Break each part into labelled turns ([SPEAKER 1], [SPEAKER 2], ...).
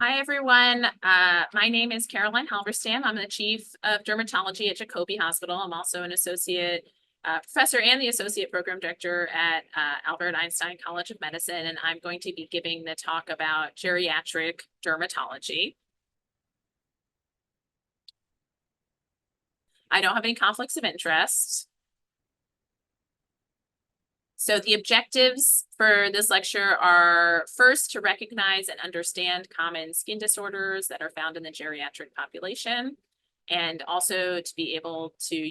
[SPEAKER 1] Hi, everyone. My name is Caroline Halberstam. I'm the Chief of Dermatology at Jacobi Hospital. I'm also an associate professor and the associate program director at Albert Einstein College of Medicine, and I'm going to be giving the talk about geriatric dermatology. I don't have any conflicts of interest. So the objectives for this lecture are first to recognize and understand common skin disorders that are found in the geriatric population, and also to be able to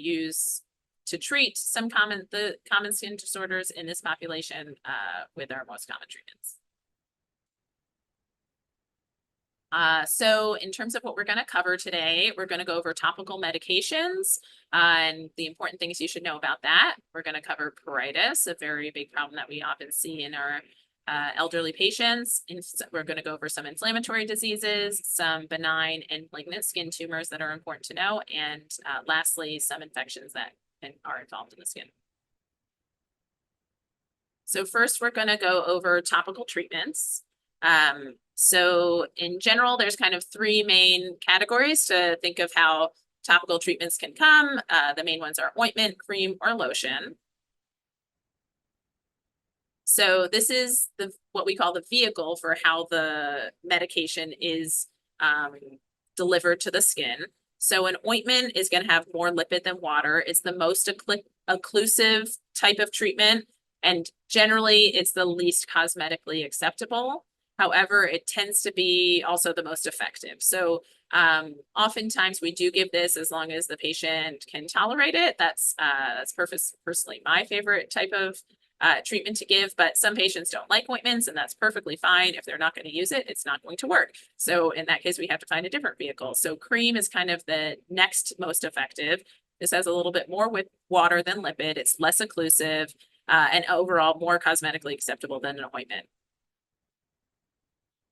[SPEAKER 1] treat the common skin disorders in this population with our most common treatments. So in terms of what we're going to cover today, we're going to go over topical medications and the important things you should know about that. We're going to cover pruritus, a very big problem that we often see in our elderly patients. We're going to go over some inflammatory diseases, some benign and malignant skin tumors that are important to know, and lastly, some infections that are involved in the skin. So first, we're going to go over topical treatments. So in general, there's kind of three main categories to think of how topical treatments can come. The main ones are ointment, cream, or lotion. So this is what we call the vehicle for how the medication is delivered to the skin. So an ointment is going to have more lipid than water. It's the most occlusive type of treatment, and generally it's the least cosmetically acceptable. However, it tends to be also the most effective. So oftentimes we do give this as long as the patient can tolerate it. That's personally my favorite type of treatment to give, but some patients don't like ointments, and that's perfectly fine. If they're not going to use it, it's not going to work. So in that case, we have to find a different vehicle. So cream is kind of the next most effective. This has a little bit more with water than lipid. It's less occlusive and overall more cosmetically acceptable than an ointment.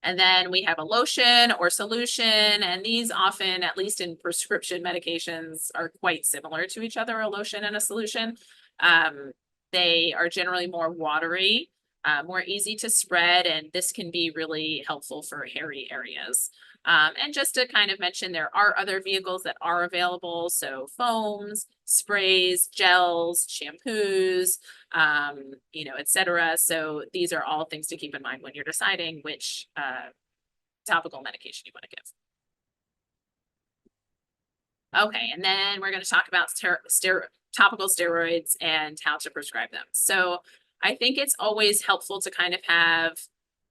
[SPEAKER 1] And then we have a lotion or solution, and these often, at least in prescription medications, are quite similar to each other, a lotion and a solution. They are generally more watery, more easy to spread, and this can be really helpful for hairy areas. And just to kind of mention, there are other vehicles that are available. So foams, sprays, gels, shampoos, etc. So these are all things to keep in mind when you're deciding which topical medication you want to give. Okay, and then we're going to talk about topical steroids and how to prescribe them. So I think it's always helpful to kind of have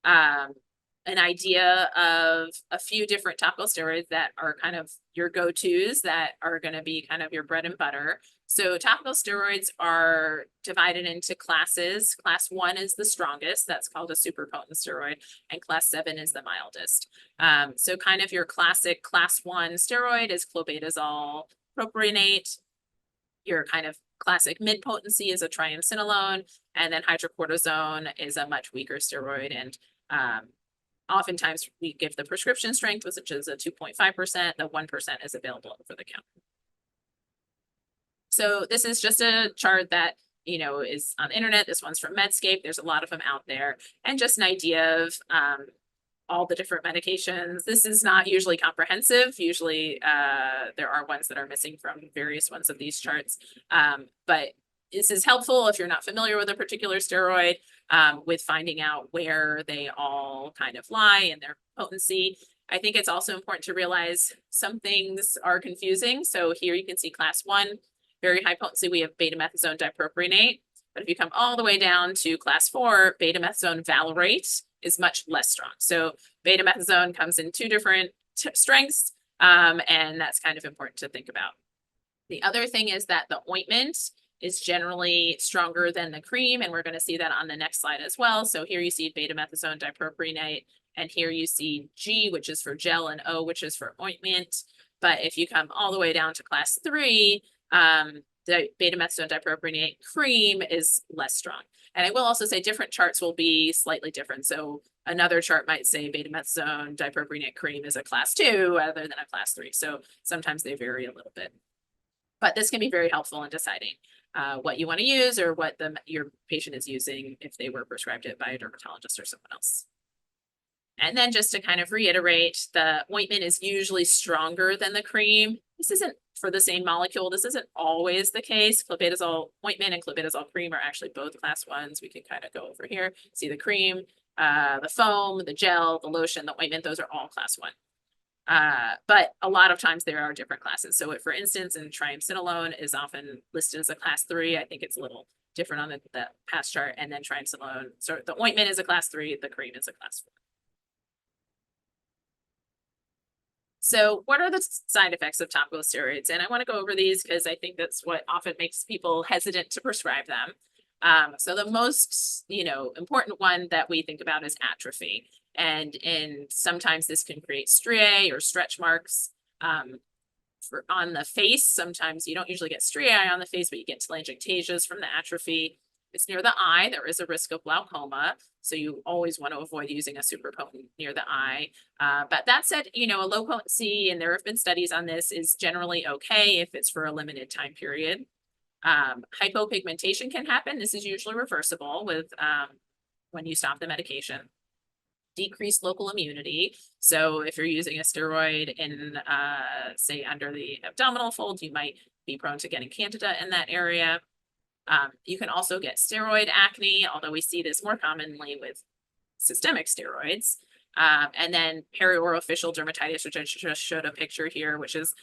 [SPEAKER 1] an idea of a few different topical steroids that are kind of your go-tos that are going to be kind of your bread and butter. So topical steroids are divided into classes. Class 1 is the strongest. That's called a super potent steroid. And class 7 is the mildest. So kind of your classic class 1 steroid is clobetasol propionate. Your kind of classic mid-potency is a triamcinolone. And then hydrocortisone is a much weaker steroid. And oftentimes we give the prescription strength, which is a 2.5%. The 1% is available over the counter. So this is just a chart that, is on the internet. This one's from Medscape. There's a lot of them out there. And just an idea of all the different medications. This is not usually comprehensive. Usually there are ones that are missing from various ones of these charts. But this is helpful if you're not familiar with a particular steroid, with finding out where they all kind of lie in their potency. I think it's also important to realize some things are confusing. So here you can see class 1, very high potency. We have betamethasone dipropionate. But if you come all the way down to class 4, betamethasone valerate is much less strong. So betamethasone comes in 2 different strengths, and that's kind of important to think about. The other thing is that the ointment is generally stronger than the cream, and we're going to see that on the next slide as well. So here you see betamethasone dipropionate, and here you see G, which is for gel, and O, which is for ointment. But if you come all the way down to class 3, the betamethasone dipropionate cream is less strong. And I will also say different charts will be slightly different. So another chart might say betamethasone dipropionate cream is a class 2 rather than a class 3. So sometimes they vary a little bit. But this can be very helpful in deciding what you want to use or what your patient is using if they were prescribed it by a dermatologist or someone else. And then just to kind of reiterate, the ointment is usually stronger than the cream. This isn't for the same molecule. This isn't always the case. Clobetasol ointment and clobetasol cream are actually both class 1s. We can kind of go over here, see the cream, the foam, the gel, the lotion, the ointment, those are all class 1. But a lot of times there are different classes. So for instance, in triamcinolone is often listed as a class 3. I think it's a little different on the past chart. And then triamcinolone, so the ointment is a class 3, the cream is a class 4. So what are the side effects of topical steroids? And I want to go over these because I think that's what often makes people hesitant to prescribe them. So the most, important one that we think about is atrophy. And sometimes this can create striae or stretch marks on the face. Sometimes you don't usually get striae on the face, but you get telangiectasias from the atrophy. It's near the eye. There is a risk of glaucoma. So you always want to avoid using a super potent near the eye. But that said, a low potency, and there have been studies on this, is generally okay if it's for a limited time period. Hypopigmentation can happen. This is usually reversible with when you stop the medication. Decreased local immunity. So if you're using a steroid in, say, under the abdominal fold, you might be prone to getting candida in that area. You can also get steroid acne, although we see this more commonly with systemic steroids. And then periorificial dermatitis, which I just showed a picture here, which is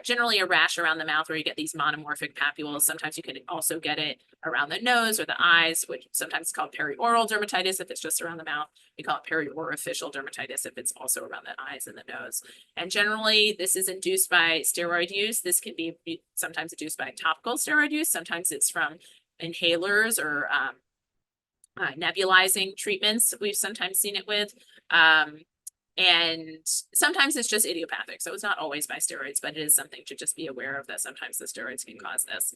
[SPEAKER 1] generally a rash around the mouth where you get these monomorphic papules. Sometimes you can also get it around the nose or the eyes, which sometimes is called perioral dermatitis if it's just around the mouth. We call it periorificial dermatitis if it's also around the eyes and the nose. And generally, this is induced by steroid use. This can be sometimes induced by topical steroid use. Sometimes it's from inhalers or nebulizing treatments. We've sometimes seen it with. And sometimes it's just idiopathic. So it's not always by steroids, but it is something to just be aware of, that sometimes the steroids can cause this.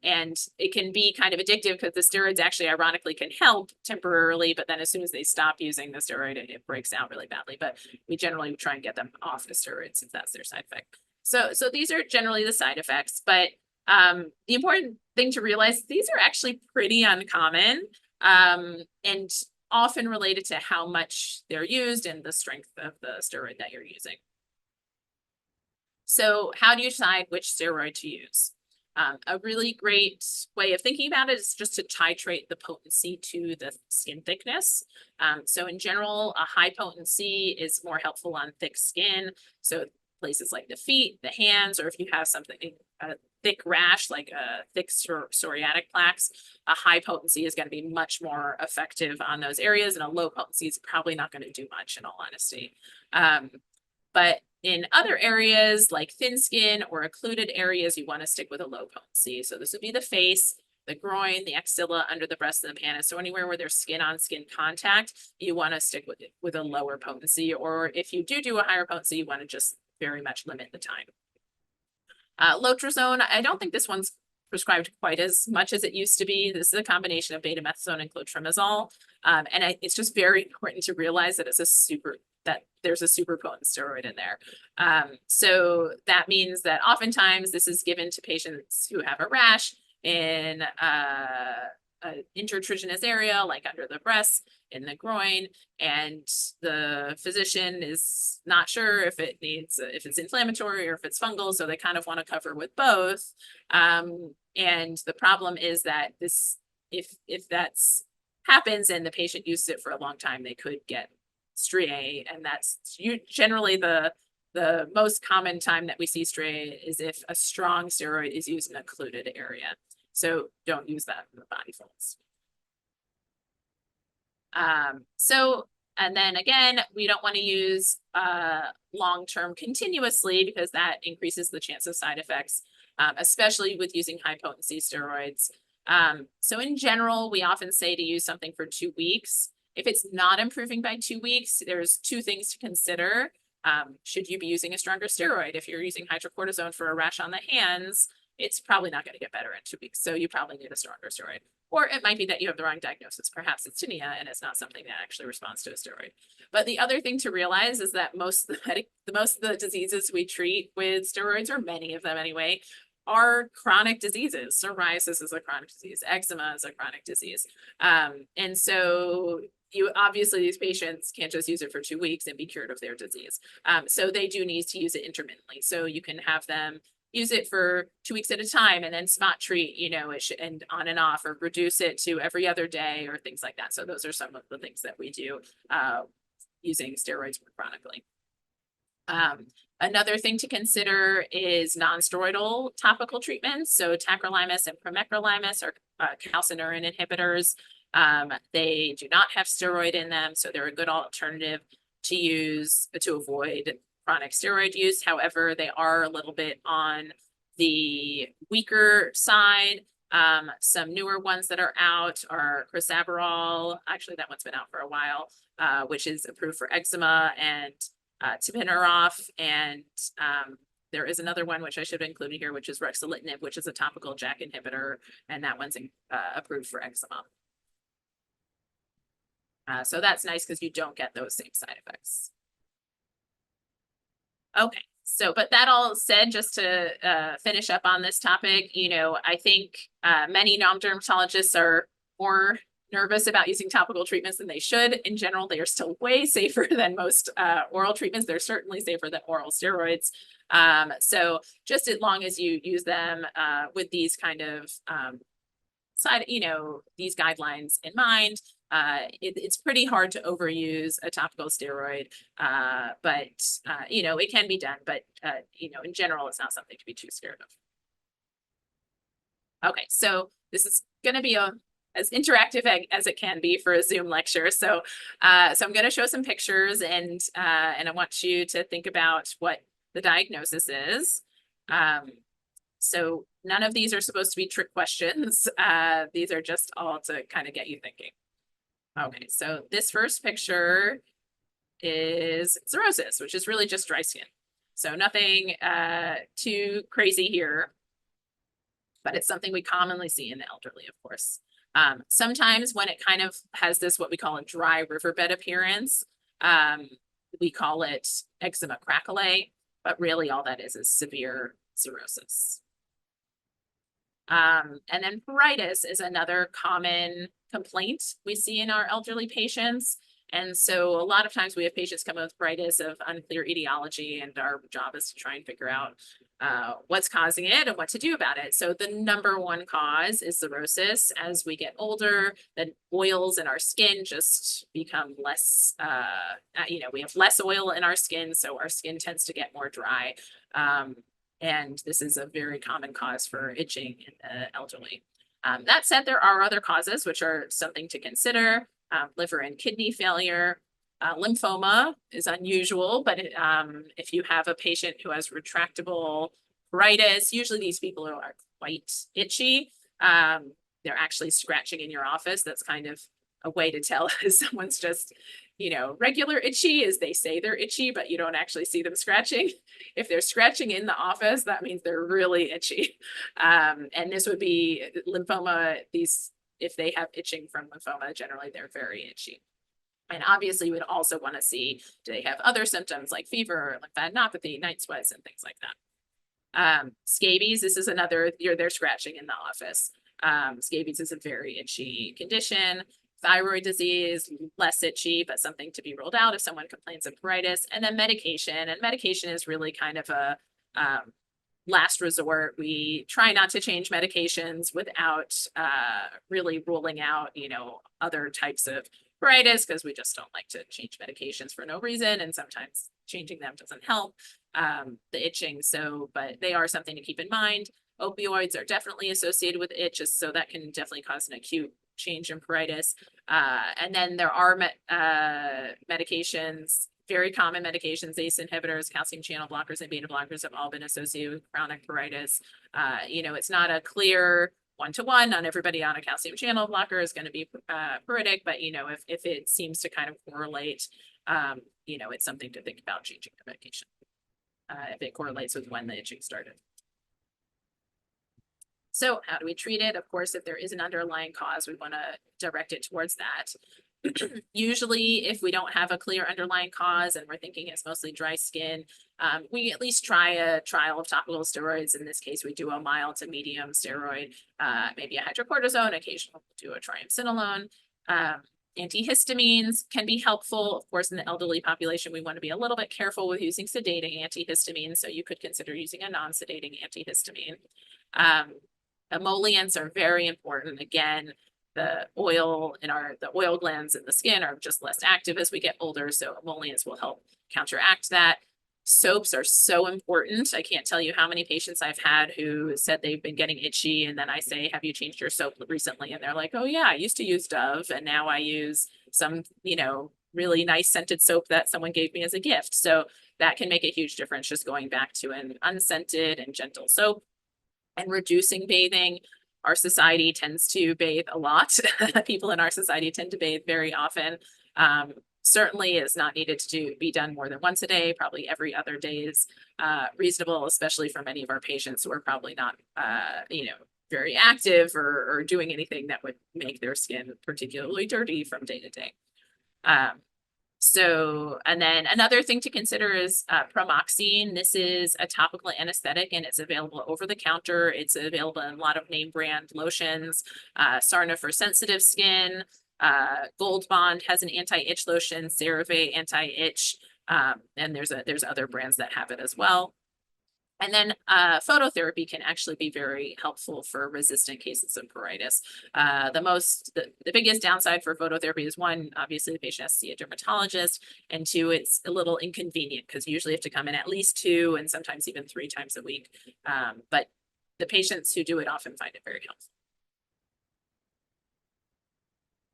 [SPEAKER 1] And it can be kind of addictive because the steroids actually ironically can help temporarily, but then as soon as they stop using the steroid, it breaks out really badly. But we generally try and get them off the steroids if that's their side effect. So these are generally the side effects, but the important thing to realize, these are actually pretty uncommon. And often related to how much they're used and the strength of the steroid that you're using. So how do you decide which steroid to use? A really great way of thinking about it is just to titrate the potency to the skin thickness. So in general, a high potency is more helpful on thick skin. So places like the feet, the hands, or if you have something, a thick rash, like thick psoriatic plaques, a high potency is going to be much more effective on those areas, and a low potency is probably not going to do much, in all honesty. But in other areas like thin skin or occluded areas, you want to stick with a low potency. So this would be the face, the groin, the axilla, under the breast, and the pannus. So anywhere where there's skin-on-skin contact, you want to stick with a lower potency. Or if you do a higher potency, you want to just very much limit the time. Lotrozone, I don't think this one's prescribed quite as much as it used to be. This is a combination of betamethasone and clotrimazole. It's just very important to realize that there's a super potent steroid in there. So that means that oftentimes this is given to patients who have a rash in an intertriginous area, like under the breast, in the groin, and the physician is not sure if it's inflammatory or if it's fungal, so they kind of want to cover with both. And the problem is that if that's happens and the patient uses it for a long time, they could get striae, and that's generally the most common time that we see striae is if a strong steroid is used in a occluded area. So don't use that in the body folds. And then again, we don't want to use long-term continuously because that increases the chance of side effects, especially with using high potency steroids. So in general, we often say to use something for 2 weeks. If it's not improving by 2 weeks, there's 2 things to consider. Should you be using a stronger steroid? If you're using hydrocortisone for a rash on the hands, it's probably not going to get better in 2 weeks. So you probably need a stronger steroid. Or it might be that you have the wrong diagnosis. Perhaps it's tinea and it's not something that actually responds to a steroid. But the other thing to realize is that most of the diseases we treat with steroids, or many of them anyway, are chronic diseases. Psoriasis is a chronic disease. Eczema is a chronic disease. And so obviously these patients can't just use it for 2 weeks and be cured of their disease. So they do need to use it intermittently. So you can have them use it for 2 weeks at a time and then spot treat, and on and off, or reduce it to every other day or things like that. So those are some of the things that we do using steroids more chronically. Another thing to consider is non-steroidal topical treatments. So tacrolimus and pimecrolimus are calcineurin inhibitors. They do not have steroid in them, so they're a good alternative to use to avoid chronic steroid use. However, they are a little bit on the weaker side. Some newer ones that are out are crisaborole. Actually, that one's been out for a while, which is approved for eczema, and tapinarof, and there is another one which I should have included here, which is ruxolitinib, which is a topical JAK inhibitor, and that one's approved for eczema. So that's nice because you don't get those same side effects. Okay, so but that all said, just to finish up on this topic, I think many non-dermatologists are more nervous about using topical treatments than they should. In general, they are still way safer than most oral treatments. They're certainly safer than oral steroids. So just as long as you use them with these kind of these guidelines in mind, it's pretty hard to overuse a topical steroid, but it can be done. But in general, it's not something to be too scared of. Okay, so this is going to be as interactive as it can be for a Zoom lecture. So I'm going to show some pictures, and I want you to think about what the diagnosis is. So none of these are supposed to be trick questions. These are just all to kind of get you thinking. Okay, so this first picture is cirrhosis, which is really just dry skin. So nothing too crazy here, but it's something we commonly see in the elderly, of course. Sometimes when it kind of has this, what we call a dry riverbed appearance, we call it eczema craquelé, but really all that is severe cirrhosis. And then pruritus is another common complaint we see in our elderly patients. And so a lot of times we have patients come with pruritus of unclear etiology, and our job is to try and figure out what's causing it and what to do about it. So the number one cause is cirrhosis. As we get older, the oils in our skin just become less, we have less oil in our skin, so our skin tends to get more dry. And this is a very common cause for itching in the elderly. That said, there are other causes which are something to consider. Liver and kidney failure. Lymphoma is unusual, but if you have a patient who has retractable pruritus, usually these people are quite itchy. They're actually scratching in your office. That's kind of a way to tell if someone's just, regular itchy, is they say they're itchy, but you don't actually see them scratching. If they're scratching in the office, that means they're really itchy. And this would be lymphoma. If they have itching from lymphoma, generally they're very itchy. And obviously you would also want to see, do they have other symptoms like fever, lymphadenopathy, night sweats, and things like that. Scabies, this is another, they're scratching in the office. Scabies is a very itchy condition. Thyroid disease, less itchy, but something to be ruled out if someone complains of pruritus. And then medication, and medication is really kind of a last resort. We try not to change medications without really ruling out, other types of pruritus, because we just don't like to change medications for no reason, and sometimes changing them doesn't help the itching. But they are something to keep in mind. Opioids are definitely associated with itch, so that can definitely cause an acute change in pruritus. And then there are medications, very common medications, ACE inhibitors, calcium channel blockers, and beta blockers have all been associated with chronic pruritus. It's not a clear one-to-one. Not everybody on a calcium channel blocker is going to be pruritic, but if it seems to kind of correlate, it's something to think about changing the medication if it correlates with when the itching started. So how do we treat it? Of course, if there is an underlying cause, we want to direct it towards that. Usually, if we don't have a clear underlying cause and we're thinking it's mostly dry skin, we at least try a trial of topical steroids. In this case, we do a mild to medium steroid, maybe a hydrocortisone, occasionally we'll do a triamcinolone. Antihistamines can be helpful. Of course, in the elderly population, we want to be a little bit careful with using sedating antihistamines, so you could consider using a non-sedating antihistamine. Emollients are very important. Again, the oil glands in the skin are just less active as we get older, so emollients will help counteract that. Soaps are so important. I can't tell you how many patients I've had who said they've been getting itchy, and then I say, have you changed your soap recently? And they're like, oh yeah, I used to use Dove, and now I use some, really nice scented soap that someone gave me as a gift. So that can make a huge difference, just going back to an unscented and gentle soap. And reducing bathing. Our society tends to bathe a lot. People in our society tend to bathe very often. Certainly is not needed to be done more than once a day. Probably every other day is reasonable, especially for many of our patients who are probably not, very active or doing anything that would make their skin particularly dirty from day to day. And then another thing to consider is pramoxine. This is a topical anesthetic and it's available over the counter. It's available in a lot of name brand lotions. Sarna for sensitive skin. Gold Bond has an anti-itch lotion. CeraVe anti-itch. And there's other brands that have it as well. And then phototherapy can actually be very helpful for resistant cases of pruritus. The biggest downside for phototherapy is, one, obviously the patient has to see a dermatologist, and two, it's a little inconvenient because you usually have to come in at least 2 and sometimes even 3 times a week. But the patients who do it often find it very helpful.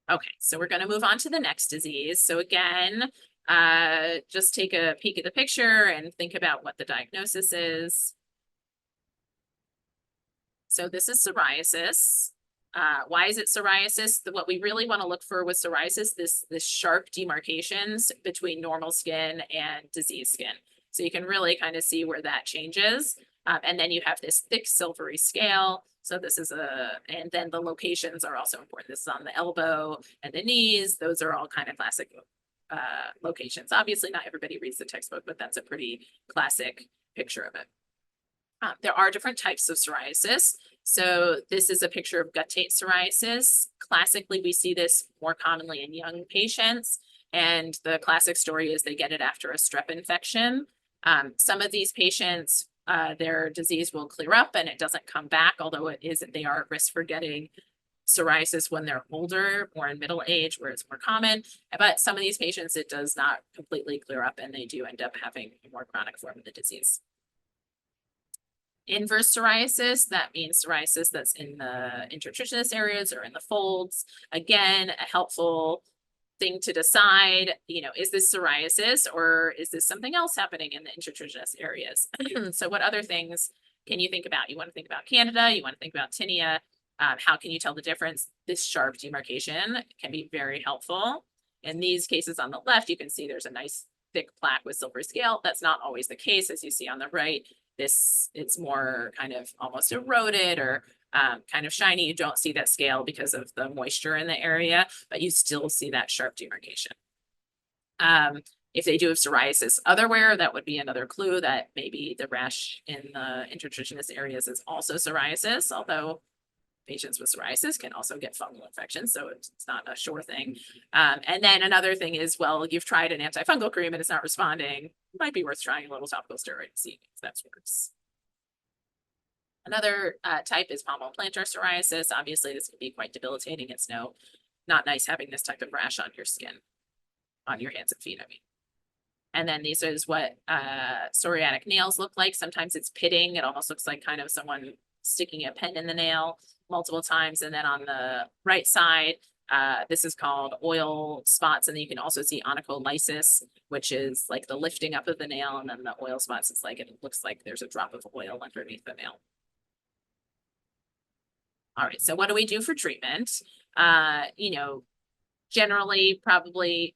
[SPEAKER 1] Okay, so we're going to move on to the next disease. So again, just take a peek at the picture and think about what the diagnosis is. So this is psoriasis. Why is it psoriasis? What we really want to look for with psoriasis, this sharp demarcations between normal skin and diseased skin. So you can really kind of see where that changes. And then you have this thick silvery scale. So this is and then the locations are also important. This is on the elbow and the knees. Those are all kind of classic locations. Obviously, not everybody reads the textbook, but that's a pretty classic picture of it. There are different types of psoriasis. So this is a picture of guttate psoriasis. Classically, we see this more commonly in young patients. And the classic story is they get it after a strep infection. Some of these patients, their disease will clear up and it doesn't come back, although they are at risk for getting psoriasis when they're older or in middle age, where it's more common. But some of these patients, it does not completely clear up and they do end up having a more chronic form of the disease. Inverse psoriasis, that means psoriasis that's in the intertriginous areas or in the folds. Again, a helpful thing to decide, is this psoriasis or is this something else happening in the intertriginous areas? So what other things can you think about? You want to think about candida, you want to think about tinea. How can you tell the difference? This sharp demarcation can be very helpful. In these cases on the left, you can see there's a nice thick plaque with silver scale. That's not always the case, as you see on the right. It's more kind of almost eroded or kind of shiny. You don't see that scale because of the moisture in the area, but you still see that sharp demarcation. If they do have psoriasis otherwhere, that would be another clue that maybe the rash in the intertriginous areas is also psoriasis, although patients with psoriasis can also get fungal infections, so it's not a sure thing. And then another thing is, well, you've tried an antifungal cream and it's not responding. It might be worth trying a little topical steroid to see if that works. Another type is palmoplantar psoriasis. Obviously, this can be quite debilitating. It's not nice having this type of rash on your skin, on your hands and feet, I mean. And then these is what psoriatic nails look like. Sometimes it's pitting. It almost looks like kind of someone sticking a pen in the nail multiple times. And then on the right side, this is called oil spots. And then you can also see onycholysis, which is like the lifting up of the nail. And then the oil spots, it looks like there's a drop of oil underneath the nail. All right, so what do we do for treatment? Generally, probably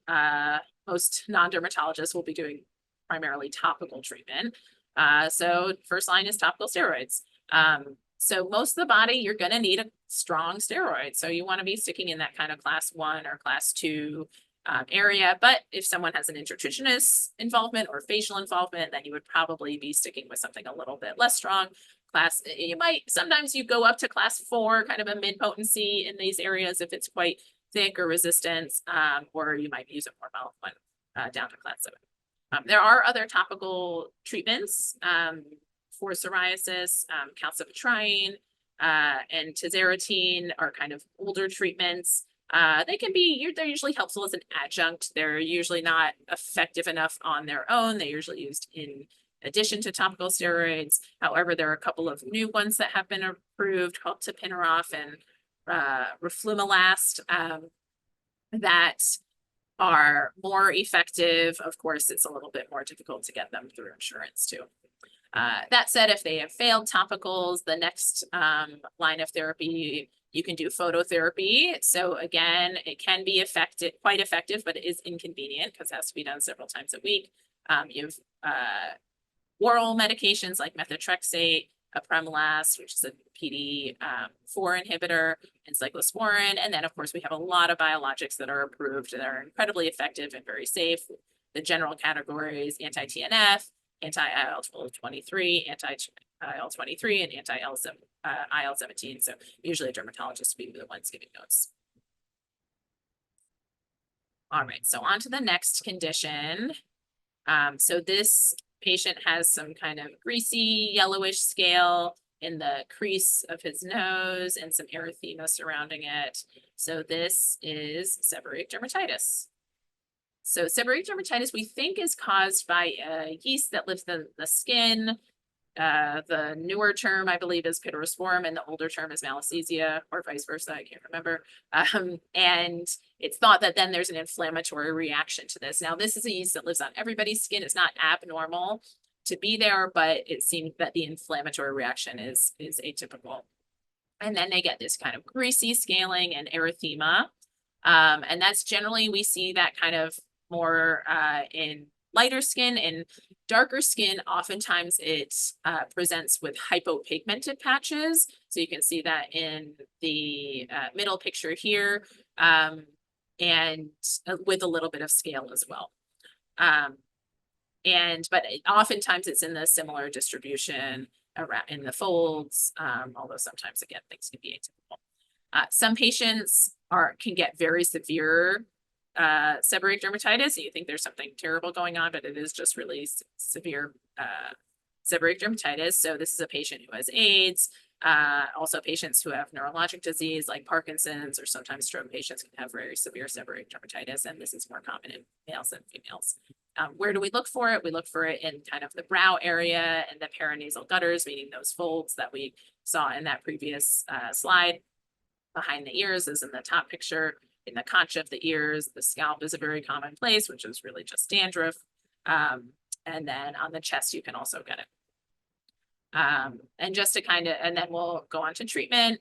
[SPEAKER 1] most non-dermatologists will be doing primarily topical treatment. So first line is topical steroids. So most of the body, you're going to need a strong steroid. So you want to be sticking in that kind of class 1 or class 2 area. But if someone has an intertriginous involvement or facial involvement, then you would probably be sticking with something a little bit less strong. You might, sometimes you go up to class 4, kind of a mid potency in these areas if it's quite thick or resistance, or you might use a more mild one down to class 7. There are other topical treatments for psoriasis. Calcipotriene and tazarotene are kind of older treatments. They can be, they're usually helpful as an adjunct. They're usually not effective enough on their own. They're usually used in addition to topical steroids. However, there are a couple of new ones that have been approved called tapinarof and roflumilast that are more effective. Of course, it's a little bit more difficult to get them through insurance too. That said, if they have failed topicals, the next line of therapy, you can do phototherapy. So again, it can be quite effective, but it is inconvenient because it has to be done several times a week. You have oral medications like methotrexate, apremilast, which is a PD4 inhibitor, and cyclosporin. And then, of course, we have a lot of biologics that are approved that are incredibly effective and very safe. The general categories, anti-TNF, anti-IL-23, anti-IL-23, and anti-IL-17. So usually a dermatologist will be the ones giving those. All right, so on to the next condition. So this patient has some kind of greasy yellowish scale in the crease of his nose and some erythema surrounding it. So this is seborrheic dermatitis. So seborrheic dermatitis we think is caused by a yeast that lives in the skin. The newer term, I believe, is pityrosporum, and the older term is malassezia, or vice versa. I can't remember. And it's thought that then there's an inflammatory reaction to this. Now, this is a yeast that lives on everybody's skin. It's not abnormal to be there, but it seems that the inflammatory reaction is atypical. And then they get this kind of greasy scaling and erythema. And that's generally, we see that kind of more in lighter skin. And darker skin, oftentimes it presents with hypopigmented patches. So you can see that in the middle picture here, and with a little bit of scale as well. But oftentimes it's in the similar distribution around in the folds, although sometimes, again, things can be atypical. Some patients can get very severe seborrheic dermatitis. You think there's something terrible going on, but it is just really severe seborrheic dermatitis. So this is a patient who has AIDS. Also patients who have neurologic disease like Parkinson's, or sometimes stroke patients can have very severe seborrheic dermatitis, and this is more common in males than females. Where do we look for it? We look for it in kind of the brow area and the paranasal gutters, meaning those folds that we saw in that previous slide. Behind the ears is in the top picture. In the concha of the ears, the scalp is a very common place, which is really just dandruff. And then on the chest, you can also get it. And just to and then we'll go on to treatment.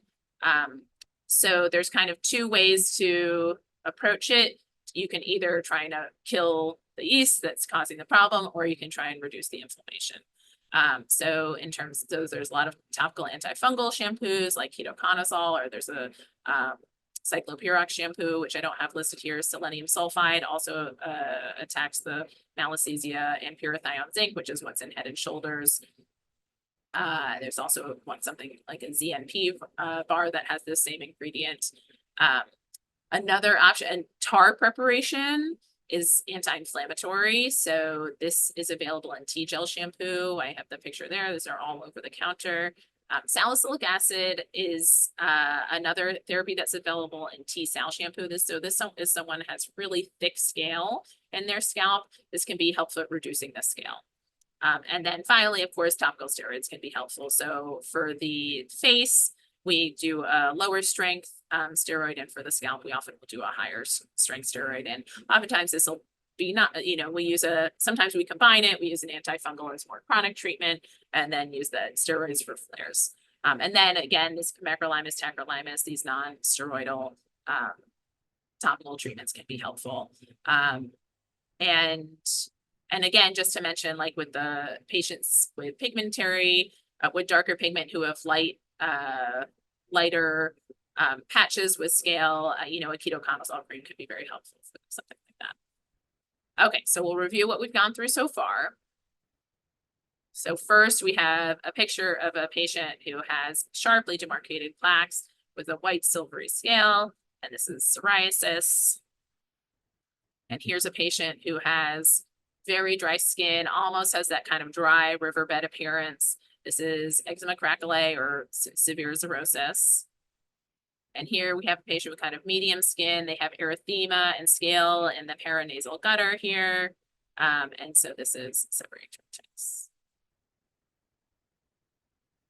[SPEAKER 1] So there's kind of two ways to approach it. You can either try to kill the yeast that's causing the problem, or you can try and reduce the inflammation. So in terms of those, there's a lot of topical antifungal shampoos like ketoconazole, or there's a cyclopirox shampoo, which I don't have listed here. Selenium sulfide also attacks the malassezia, and pyrithione zinc, which is what's in Head and Shoulders. There's also something like a ZNP bar that has this same ingredient. Another option, tar preparation, is anti-inflammatory. So this is available in T-gel shampoo. I have the picture there. These are all over the counter. Salicylic acid is another therapy that's available in T-sal shampoo. This is someone has really thick scale in their scalp. This can be helpful at reducing the scale. And then finally, of course, topical steroids can be helpful. So for the face, we do a lower strength steroid, and for the scalp, we often will do a higher strength steroid. And oftentimes this will be sometimes we combine it. We use an antifungal as more chronic treatment, and then use the steroids for flares. And then again, this macrolimus, tacrolimus, these non-steroidal topical treatments can be helpful. And again, just to mention, like with the patients with with darker pigment who have light lighter patches with scale, a ketoconazole cream could be very helpful for something like that. Okay, so we'll review what we've gone through so far. So first we have a picture of a patient who has sharply demarcated plaques with a white silvery scale, and this is psoriasis. And here's a patient who has very dry skin, almost has that kind of dry riverbed appearance. This is eczema craquelé or severe xerosis. And here we have a patient with kind of medium skin. They have erythema and scale in the paranasal gutter here. And so this is seborrheic dermatitis.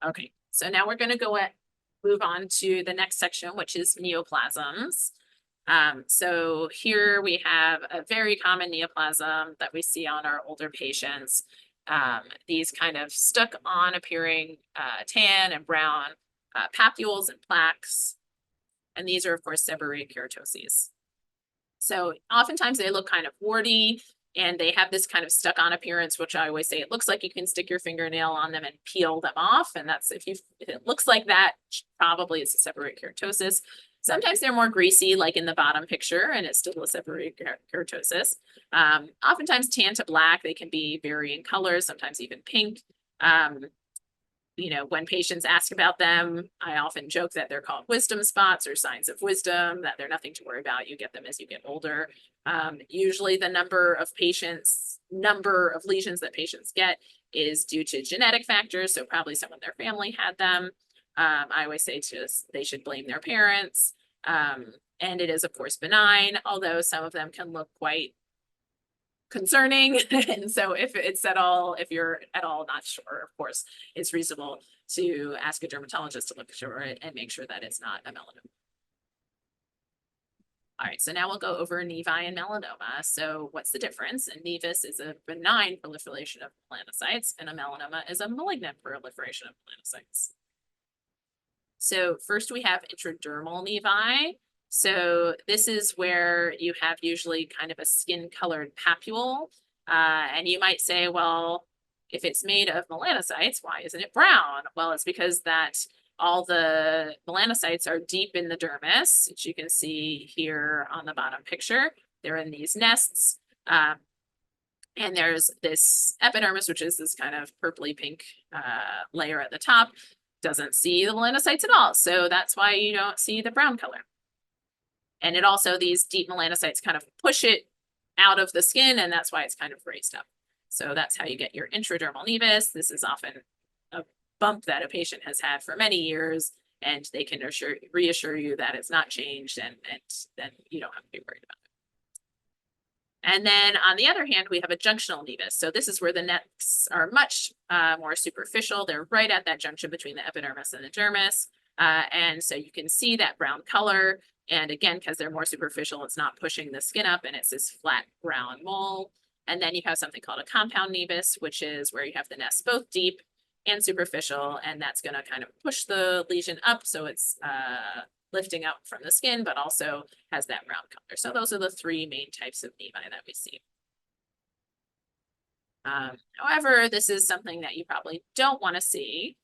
[SPEAKER 1] Okay, so now we're going to move on to the next section, which is neoplasms. So here we have a very common neoplasm that we see on our older patients. These kind of stuck on appearing tan and brown papules and plaques. And these are, of course, seborrheic keratoses. So oftentimes they look kind of warty and they have this kind of stuck on appearance, which I always say it looks like you can stick your fingernail on them and peel them off. And that's if it looks like that, probably it's a seborrheic keratosis. Sometimes they're more greasy, like in the bottom picture, and it's still a seborrheic keratosis. Oftentimes tan to black, they can be varying colors, sometimes even pink. When patients ask about them, I often joke that they're called wisdom spots or signs of wisdom, that they're nothing to worry about. You get them as you get older. Usually the number of lesions that patients get is due to genetic factors. So probably someone in their family had them. I always say they should blame their parents. And it is, of course, benign, although some of them can look quite concerning. And so if you're at all not sure, of course, it's reasonable to ask a dermatologist to look for it and make sure that it's not a melanoma. All right, so now we'll go over nevi and melanoma. So what's the difference? A nevus is a benign proliferation of melanocytes, and a melanoma is a malignant proliferation of melanocytes. So first we have intradermal nevi. So this is where you have usually kind of a skin-colored papule. And you might say, well, if it's made of melanocytes, why isn't it brown? Well, it's because that all the melanocytes are deep in the dermis, which you can see here on the bottom picture. They're in these nests. And there's this epidermis, which is this kind of purpley pink layer at the top. Doesn't see the melanocytes at all. So that's why you don't see the brown color. And it also, these deep melanocytes kind of push it out of the skin, and that's why it's kind of raised up. So that's how you get your intradermal nevus. This is often a bump that a patient has had for many years, and they can reassure you that it's not changed, and then you don't have to be worried about it. And then on the other hand, we have a junctional nevus. So this is where the nests are much more superficial. They're right at that junction between the epidermis and the dermis. And so you can see that brown color. And again, because they're more superficial, it's not pushing the skin up, and it's this flat brown mole. And then you have something called a compound nevus, which is where you have the nests both deep and superficial, and that's going to kind of push the lesion up. So it's lifting up from the skin, but also has that brown color. So those are the three main types of nevi that we see. However, this is something that you probably don't want to see.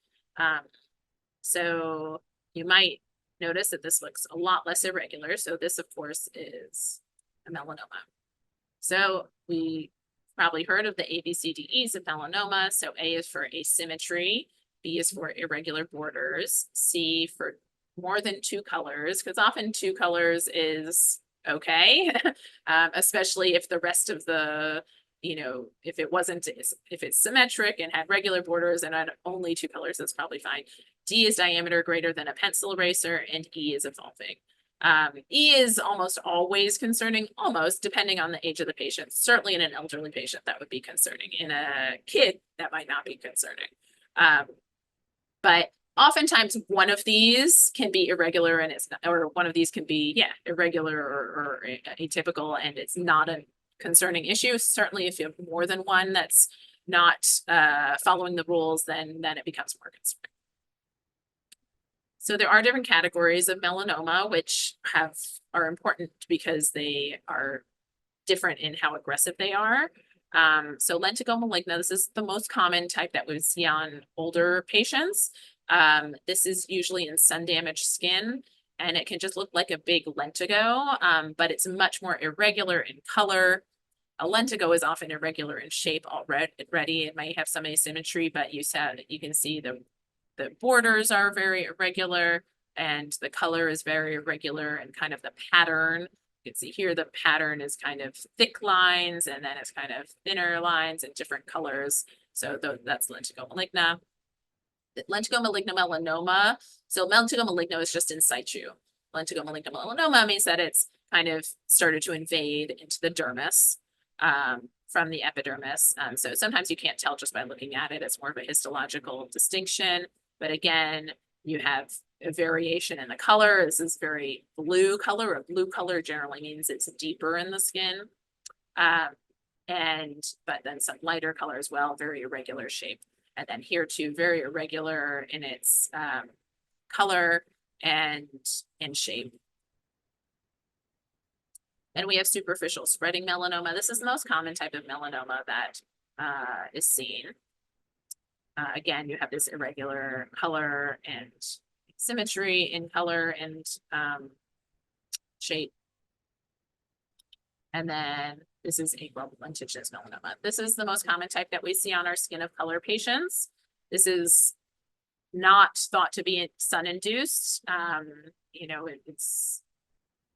[SPEAKER 1] So you might notice that this looks a lot less irregular. So this, of course, is a melanoma. So we probably heard of the ABCDEs of melanoma. So A is for asymmetry, B is for irregular borders, C for more than two colors, because often two colors is okay, especially if the rest of the, if it's symmetric and had regular borders and had only two colors, that's probably fine. D is diameter greater than a pencil eraser, and E is evolving. E is almost always concerning, almost depending on the age of the patient. Certainly in an elderly patient, that would be concerning. In a kid, that might not be concerning. But oftentimes one of these can be irregular and it's not, or one of these can be, irregular or atypical, and it's not a concerning issue. Certainly if you have more than one that's not following the rules, then it becomes more concerning. So there are different categories of melanoma, which are important because they are different in how aggressive they are. So lentigo maligna, this is the most common type that we see on older patients. This is usually in sun-damaged skin, and it can just look like a big lentigo, but it's much more irregular in color. A lentigo is often irregular in shape already. It might have some asymmetry, but you can see the borders are very irregular and the color is very irregular, and kind of the pattern. You can see here the pattern is kind of thick lines, and then it's kind of thinner lines in different colors. So that's lentigo maligna. Lentigo maligna melanoma. So lentigo maligna is just in situ. Lentigo maligna melanoma means that it's kind of started to invade into the dermis from the epidermis. So sometimes you can't tell just by looking at it. It's more of a histological distinction. But again, you have a variation in the color. This is very blue color. A blue color generally means it's deeper in the skin. But then some lighter color as well, very irregular shape. And then here too, very irregular in its color and in shape. And we have superficial spreading melanoma. This is the most common type of melanoma that is seen. Again, you have this irregular color and symmetry in color and shape. And then this is a global lentiginous melanoma. This is the most common type that we see on our skin of color patients. This is not thought to be sun-induced. It's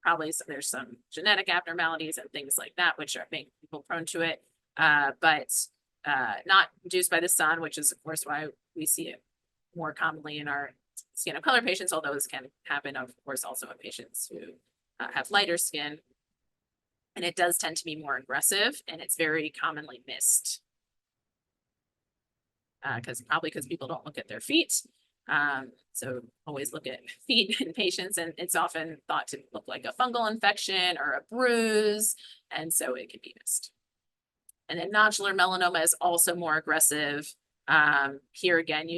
[SPEAKER 1] probably there's some genetic abnormalities and things like that, which are making people prone to it, but not induced by the sun, which is, of course, why we see it more commonly in our skin of color patients, although this can happen, of course, also in patients who have lighter skin. And it does tend to be more aggressive, and it's very commonly missed. Probably because people don't look at their feet. So always look at feet in patients, and it's often thought to look like a fungal infection or a bruise, and so it can be missed. And then nodular melanoma is also more aggressive. Here again,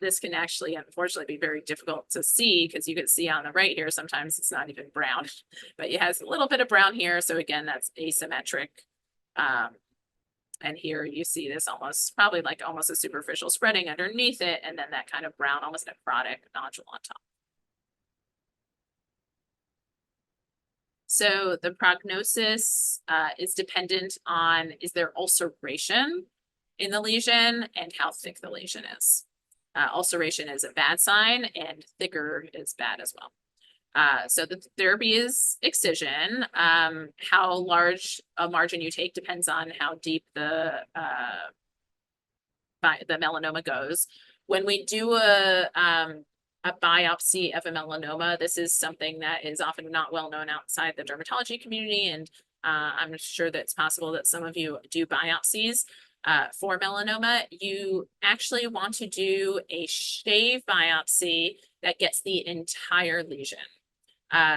[SPEAKER 1] this can actually, unfortunately, be very difficult to see, because you can see on the right here, sometimes it's not even brown, but it has a little bit of brown here. So again, that's asymmetric. And here you see this probably like almost a superficial spreading underneath it, and then that kind of brown, almost necrotic nodule on top. So the prognosis is dependent on, is there ulceration in the lesion and how thick the lesion is. Ulceration is a bad sign, and thicker is bad as well. So the therapy is excision. How large a margin you take depends on how deep the melanoma goes. When we do a biopsy of a melanoma, this is something that is often not well known outside the dermatology community, and I'm sure that it's possible that some of you do biopsies. For melanoma, you actually want to do a shave biopsy that gets the entire lesion.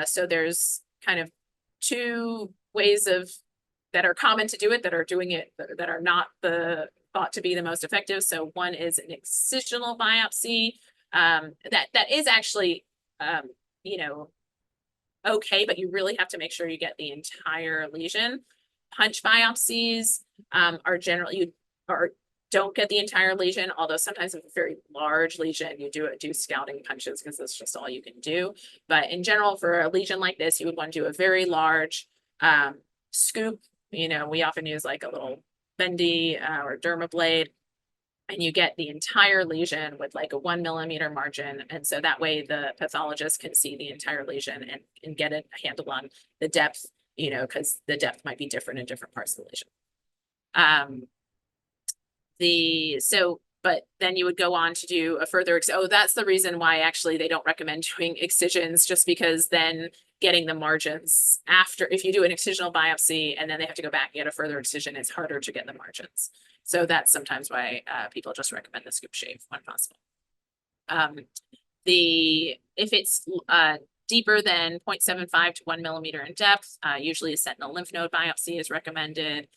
[SPEAKER 1] So there's kind of two ways that are common to do it, that are not thought to be the most effective. So one is an excisional biopsy. That is actually, okay, but you really have to make sure you get the entire lesion. Punch biopsies are generally, don't get the entire lesion, although sometimes if it's a very large lesion, you do scouting punches, because that's just all you can do. But in general, for a lesion like this, you would want to do a very large scoop. We often use like a little bendy or derma blade, and you get the entire lesion with like a 1 millimeter margin. And so that way the pathologist can see the entire lesion and get a handle on the depth, because the depth might be different in different parts of the lesion. But then you would go on to do a further, that's the reason why actually they don't recommend doing excisions, just because then getting the margins after, if you do an excisional biopsy and then they have to go back and get a further excision, it's harder to get the margins. So that's sometimes why people just recommend the scoop shave when possible. If it's deeper than 0.75 to 1 millimeter in depth, usually a sentinel lymph node biopsy is recommended,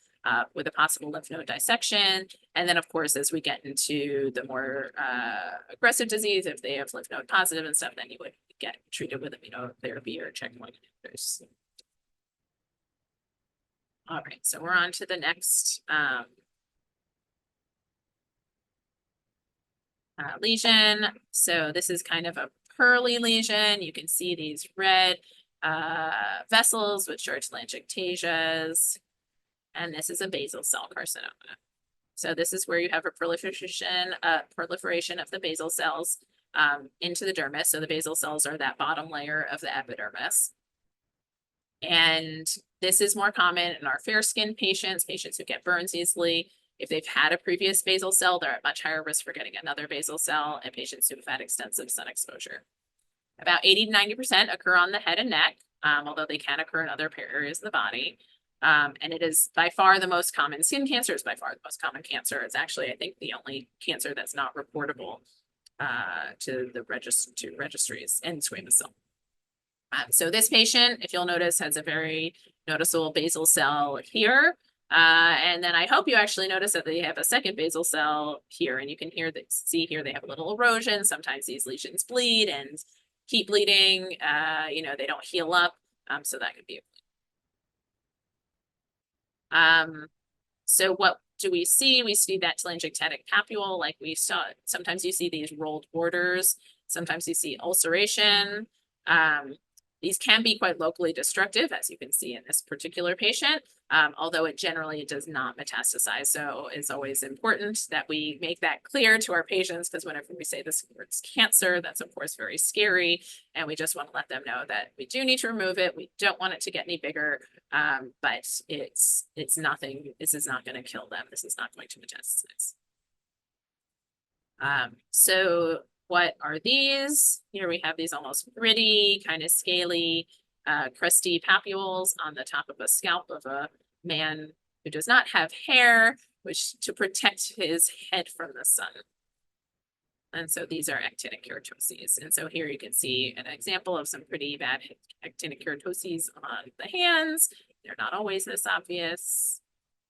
[SPEAKER 1] with a possible lymph node dissection. And then, of course, as we get into the more aggressive disease, if they have lymph node positive and stuff, then you would get treated with immunotherapy or checkpoint inhibitors. All right, so we're on to the next lesion. So this is kind of a pearly lesion. You can see these red vessels with short telangiectasias. And this is a basal cell carcinoma. So this is where you have a proliferation of the basal cells into the dermis. So the basal cells are that bottom layer of the epidermis. And this is more common in our fair-skinned patients, patients who get burns easily. If they've had a previous basal cell, they're at much higher risk for getting another basal cell, and patients who've had extensive sun exposure. About 80 to 90% occur on the head and neck, although they can occur in other areas of the body. And it is by far the most common. Skin cancer is by far the most common cancer. It's actually, I think, the only cancer that's not reportable to the registries and squamous cell. So this patient, if you'll notice, has a very noticeable basal cell here. And then I hope you actually notice that they have a second basal cell here, and you can see here they have a little erosion. Sometimes these lesions bleed and keep bleeding. They don't heal up, so that could be. So what do we see? We see that telangiectatic papule, like we saw. Sometimes you see these rolled borders. Sometimes you see ulceration. These can be quite locally destructive, as you can see in this particular patient, although it generally does not metastasize. So it's always important that we make that clear to our patients, because whenever we say this word's cancer, that's of course very scary. And we just want to let them know that we do need to remove it. We don't want it to get any bigger, but it's nothing. This is not going to kill them. This is not going to metastasize. So what are these? Here we have these almost gritty, kind of scaly, crusty papules on the top of a scalp of a man who does not have hair, which to protect his head from the sun. And so these are actinic keratoses. And so here you can see an example of some pretty bad actinic keratoses on the hands. They're not always this obvious.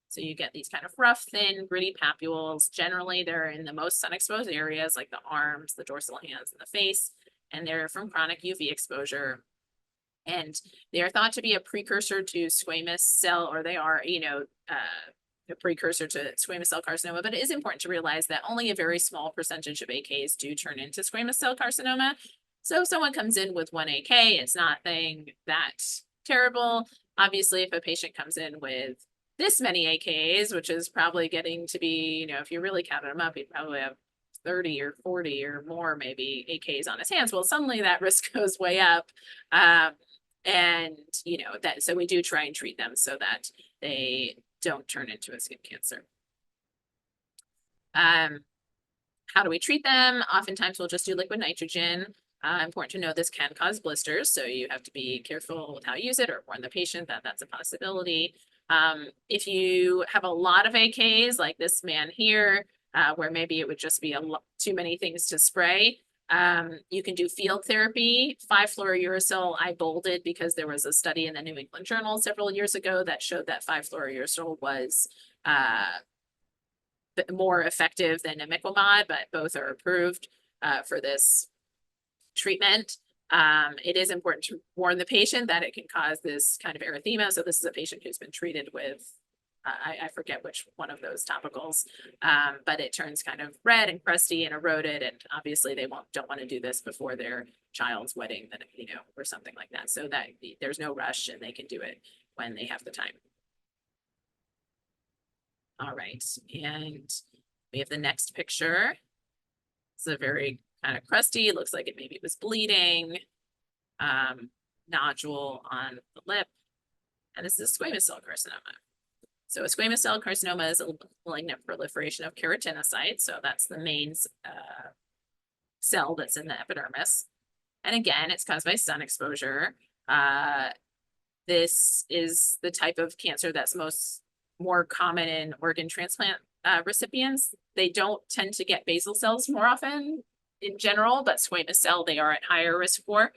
[SPEAKER 1] So you get these kind of rough, thin, gritty papules. Generally, they're in the most sun-exposed areas, like the arms, the dorsal hands, and the face, and they're from chronic UV exposure. And they are thought to be a precursor to squamous cell, or they are, a precursor to squamous cell carcinoma. But it is important to realize that only a very small percentage of AKs do turn into squamous cell carcinoma. So if someone comes in with one AK, it's nothing that terrible. Obviously, if a patient comes in with this many AKs, which is probably getting to be, if you really counted them up, you'd probably have 30 or 40 or more maybe AKs on his hands. Well, suddenly that risk goes way up. So we do try and treat them so that they don't turn into a skin cancer. How do we treat them? Oftentimes we'll just do liquid nitrogen. Important to know this can cause blisters, so you have to be careful with how you use it, or warn the patient that that's a possibility. If you have a lot of AKs, like this man here, where maybe it would just be too many things to spray, you can do field therapy. 5-fluorouracil, I bolded because there was a study in the New England Journal several years ago that showed that 5-fluorouracil was more effective than imiquimod, but both are approved for this treatment. It is important to warn the patient that it can cause this kind of erythema. So this is a patient who's been treated with, I forget which one of those topicals, but it turns kind of red and crusty and eroded. And obviously they don't want to do this before their child's wedding, or something like that. So that there's no rush and they can do it when they have the time. All right, and we have the next picture. It's a very kind of crusty, it looks like maybe it was bleeding, nodule on the lip, and this is squamous cell carcinoma. So a squamous cell carcinoma is a malignant proliferation of keratinocytes, so that's the main cell that's in the epidermis. And again, it's caused by sun exposure. This is the type of cancer that's more common in organ transplant recipients. They don't tend to get basal cells more often in general, but squamous cell they are at higher risk for.